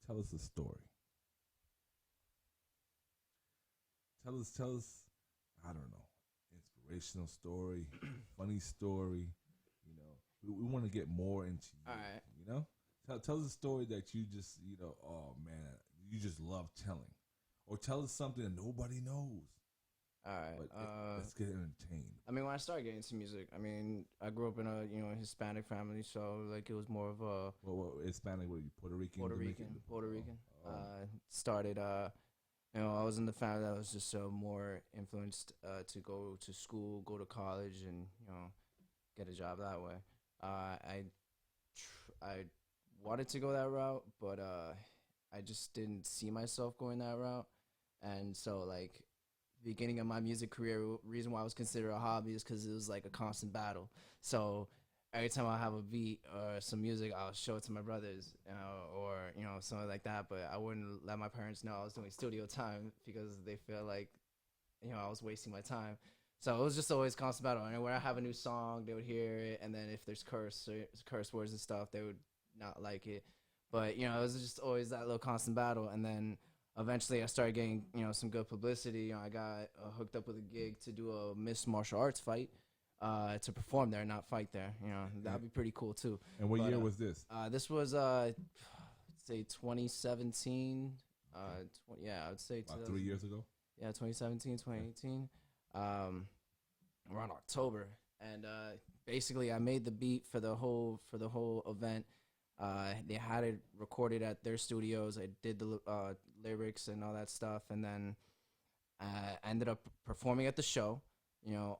tell us a story. Tell us, I don't know, inspirational story, funny story. You know, we want to get more into you. All right. You know, tell us a story that you just, oh man, you just love telling, or tell us something that nobody knows. All right. But let's get entertained. I mean, when I started getting into music, I mean, I grew up in a Hispanic family, so like it was more of a Hispanic? What are you, Puerto Rican? Puerto Rican. Started. I was in the family that was just more influenced to go to school, go to college, and get a job that way. I wanted to go that route, but I just didn't see myself going that route, and so like. Beginning of my music career, reason why I was considered a hobby is because it was like a constant battle. So every time I have a beat or some music, I'll show it to my brothers, or something like that. But I wouldn't let my parents know I was doing studio time because they feel like I was wasting my time. So it was just always constant battle. And when I have a new song, they would hear it, and then if there's curse words and stuff, they would not like it. But it was just always that little constant battle, and then. Eventually, I started getting, some good publicity. I got hooked up with a gig to do a Miss Martial Arts fight, to perform there, not fight there. That'd be pretty cool too. And what year was this? This was, say 2017. I would say about 3 years ago. Yeah, 2017, 2018, around October. And basically, I made the beat for the whole event. They had it recorded at their studios. I did the lyrics and all that stuff, and then I ended up performing at the show.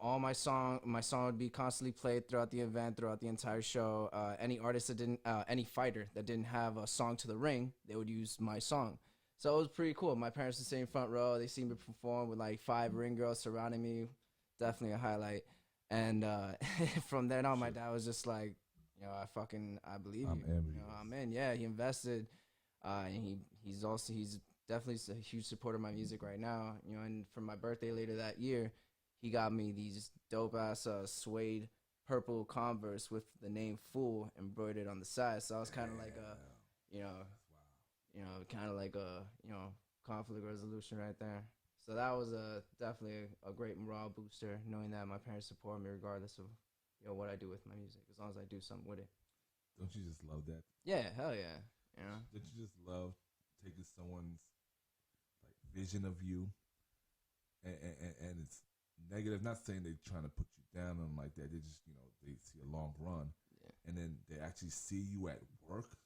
All my song would be constantly played throughout the event, throughout the entire show. Any artist that didn't, any fighter that didn't have a song to the ring, they would use my song. So it was pretty cool. My parents were sitting front row. They seen me perform with like 5 ring girls surrounding me. Definitely a highlight. And from then on, my dad was just like, I believe you. I'm in. Yeah, he invested, and he's definitely a huge supporter of my music right now. And for my birthday later that year, he got me these dope ass suede purple Converse with the name "Fool" embroidered on the side. So I was kind of like kind of like a conflict resolution right there. So that was definitely a great morale booster, knowing that my parents support me regardless of what I do with my music, as long as I do something with it. Don't you just love that? Yeah, hell yeah. Don't you just love taking someone's like vision of you, and it's negative? Not saying they're trying to put you down on like that. They just they see a long run, and then they actually see you at work,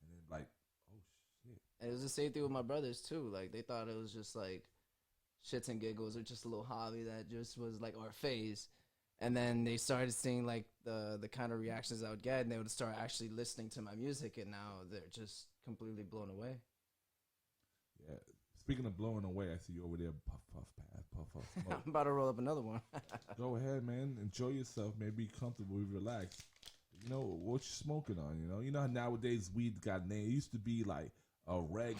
and then like, oh shit. And it was the same thing with my brothers too. Like they thought it was just like shits and giggles or just a little hobby that just was like or a phase. And then they started seeing like the kind of reactions I would get, and they would start actually listening to my music, and now they're just completely blown away. Yeah. Speaking of blowing away, I see you over there, puff, smoke. I'm about to roll up another one. Go ahead, man. Enjoy yourself. Maybe be comfortable, be relaxed. What you smoking on, You know how nowadays weed got named. It used to be like a reg